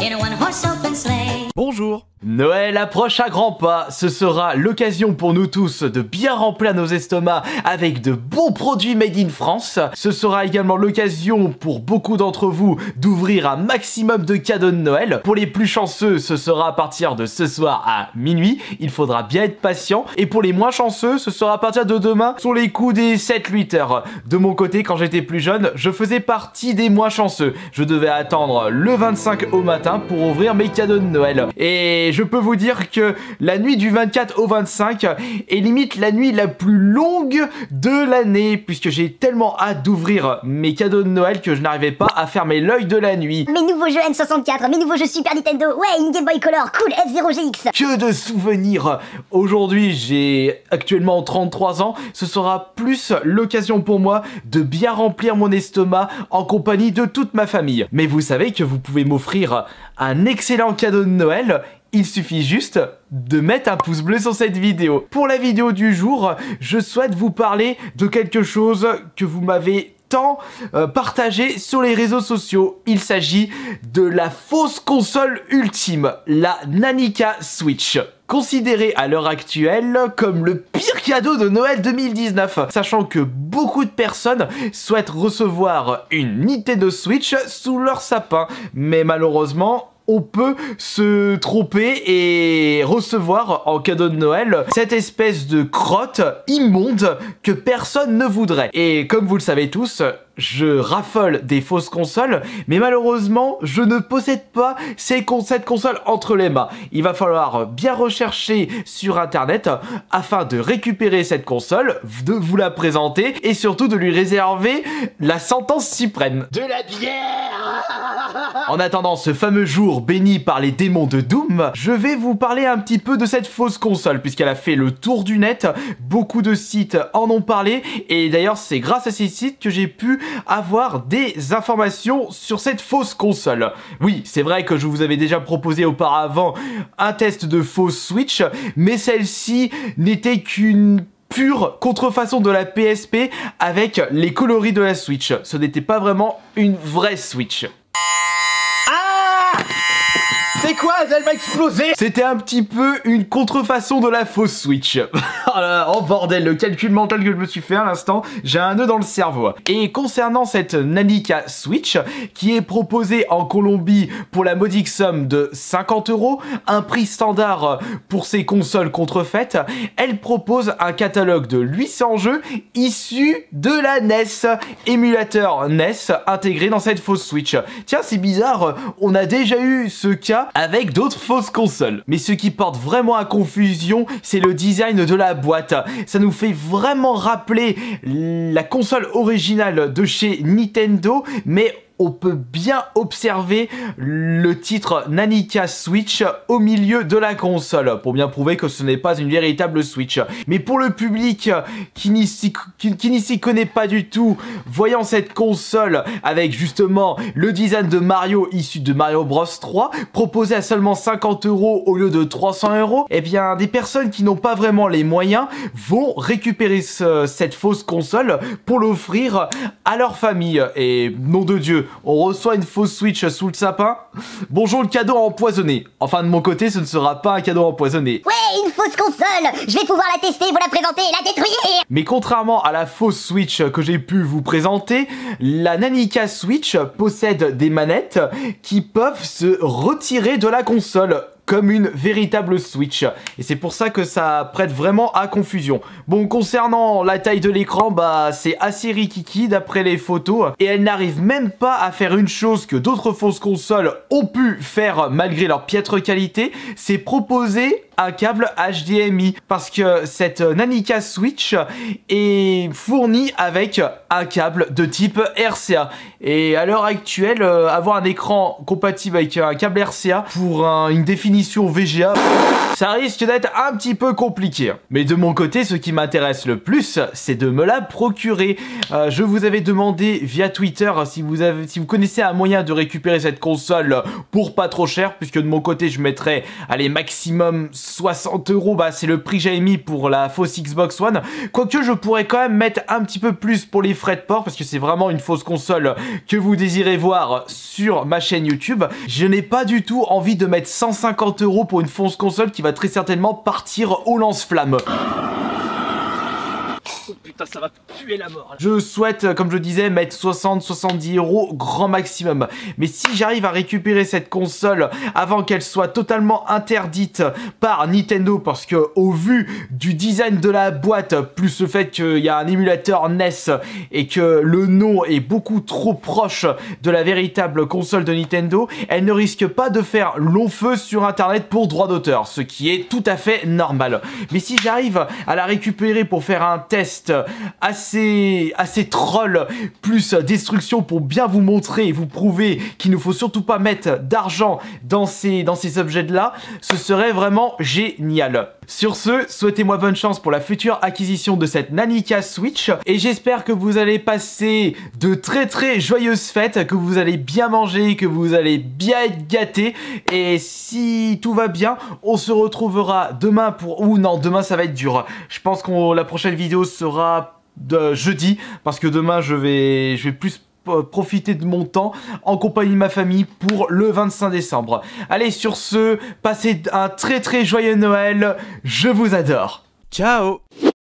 in a one-horse open sleigh. Bonjour. Noël approche à grands pas, ce sera l'occasion pour nous tous de bien remplir nos estomacs avec de bons produits made in France. Ce sera également l'occasion pour beaucoup d'entre vous d'ouvrir un maximum de cadeaux de Noël. Pour les plus chanceux, ce sera à partir de ce soir à minuit, il faudra bien être patient. Et pour les moins chanceux, ce sera à partir de demain sur les coups des 7-8 heures. De mon côté, quand j'étais plus jeune, je faisais partie des moins chanceux. Je devais attendre le 25 au matin pour ouvrir mes cadeaux de Noël. Et je peux vous dire que la nuit du 24 au 25 est limite la nuit la plus longue de l'année, puisque j'ai tellement hâte d'ouvrir mes cadeaux de Noël que je n'arrivais pas à fermer l'œil de la nuit. Mes nouveaux jeux N64, mes nouveaux jeux Super Nintendo, ouais, une Game Boy Color, cool, F0GX. Que de souvenirs! Aujourd'hui, j'ai actuellement 33 ans, ce sera plus l'occasion pour moi de bien remplir mon estomac en compagnie de toute ma famille. Mais vous savez que vous pouvez m'offrir un excellent cadeau de Noël. Il suffit juste de mettre un pouce bleu sur cette vidéo. Pour la vidéo du jour, je souhaite vous parler de quelque chose que vous m'avez tant partagé sur les réseaux sociaux. Il s'agit de la fausse console ultime, la Nanica Switch. Considérée à l'heure actuelle comme le pire cadeau de Noël 2019, sachant que beaucoup de personnes souhaitent recevoir une Nintendo Switch sous leur sapin, mais malheureusement, on peut se tromper et recevoir en cadeau de Noël cette espèce de crotte immonde que personne ne voudrait. Et comme vous le savez tous, je raffole des fausses consoles, mais malheureusement, je ne possède pas cette console entre les mains. Il va falloir bien rechercher sur internet afin de récupérer cette console, de vous la présenter et surtout de lui réserver la sentence suprême. De la bière! En attendant ce fameux jour béni par les démons de Doom, je vais vous parler un petit peu de cette fausse console, puisqu'elle a fait le tour du net, beaucoup de sites en ont parlé, et d'ailleurs c'est grâce à ces sites que j'ai pu avoir des informations sur cette fausse console. Oui, c'est vrai que je vous avais déjà proposé auparavant un test de fausse Switch, mais celle-ci n'était qu'une pure contrefaçon de la PSP avec les coloris de la Switch. Ce n'était pas vraiment une vraie Switch. C'est quoi? Elle m'a explosé! C'était un petit peu une contrefaçon de la fausse Switch. Oh bordel, le calcul mental que je me suis fait à l'instant, j'ai un nœud dans le cerveau. Et concernant cette Nanica Switch, qui est proposée en Colombie pour la modique somme de 50 €, un prix standard pour ces consoles contrefaites, elle propose un catalogue de 800 jeux issus de la NES, émulateur NES intégré dans cette fausse Switch. Tiens, c'est bizarre, on a déjà eu ce cas avec d'autres fausses consoles. Mais ce qui porte vraiment à confusion, c'est le design de la boîte. Ça nous fait vraiment rappeler la console originale de chez Nintendo, mais on peut bien observer le titre Nanica Switch au milieu de la console, pour bien prouver que ce n'est pas une véritable Switch. Mais pour le public qui n'y s'y connaît pas du tout, voyant cette console avec justement le design de Mario issu de Mario Bros 3, proposé à seulement 50 € au lieu de 300 €, eh bien des personnes qui n'ont pas vraiment les moyens vont récupérer cette fausse console pour l'offrir à leur famille. Et nom de Dieu, on reçoit une fausse Switch sous le sapin. Bonjour le cadeau empoisonné. Enfin de mon côté, ce ne sera pas un cadeau empoisonné. Ouais, une fausse console. Je vais pouvoir la tester, vous la présenter et la détruire. Mais contrairement à la fausse Switch que j'ai pu vous présenter, la Nanica Switch possède des manettes qui peuvent se retirer de la console, comme une véritable Switch. Et c'est pour ça que ça prête vraiment à confusion. Bon, concernant la taille de l'écran, bah c'est assez rikiki d'après les photos. Et elle n'arrive même pas à faire une chose que d'autres fausses consoles ont pu faire malgré leur piètre qualité, c'est proposer un câble HDMI. Parce que cette Nanica Switch est fournie avec un câble de type RCA. Et à l'heure actuelle, avoir un écran compatible avec un câble RCA pour une définition VGA, ça risque d'être un petit peu compliqué. Mais de mon côté, ce qui m'intéresse le plus, c'est de me la procurer. Je vous avais demandé via Twitter si vous connaissez un moyen de récupérer cette console pour pas trop cher, puisque de mon côté, je mettrais, allez, maximum 60 €, bah c'est le prix que j'avais mis pour la fausse Xbox One. Quoique je pourrais quand même mettre un petit peu plus pour les frais de port, parce que c'est vraiment une fausse console que vous désirez voir sur ma chaîne YouTube. Je n'ai pas du tout envie de mettre 150 € pour une fausse console qui va très certainement partir au lance-flamme. Oh putain, ça va puer la mort. Je souhaite, comme je disais, mettre 60-70 € grand maximum. Mais si j'arrive à récupérer cette console avant qu'elle soit totalement interdite par Nintendo, parce que au vu du design de la boîte, plus le fait qu'il y a un émulateur NES et que le nom est beaucoup trop proche de la véritable console de Nintendo, elle ne risque pas de faire long feu sur internet pour droit d'auteur, ce qui est tout à fait normal. Mais si j'arrive à la récupérer pour faire un test assez troll plus destruction pour bien vous montrer et vous prouver qu'il ne faut surtout pas mettre d'argent dans ces objets là, ce serait vraiment génial. Sur ce, souhaitez-moi bonne chance pour la future acquisition de cette Nanica Switch et j'espère que vous allez passer de très joyeuses fêtes, que vous allez bien manger, que vous allez bien être gâtés, et si tout va bien, on se retrouvera demain pour... Ou non, demain ça va être dur. Je pense que la prochaine vidéo sera de jeudi, parce que demain je vais plus profiter de mon temps en compagnie de ma famille pour le 25 décembre. Allez, sur ce, passez un très joyeux Noël, je vous adore. Ciao.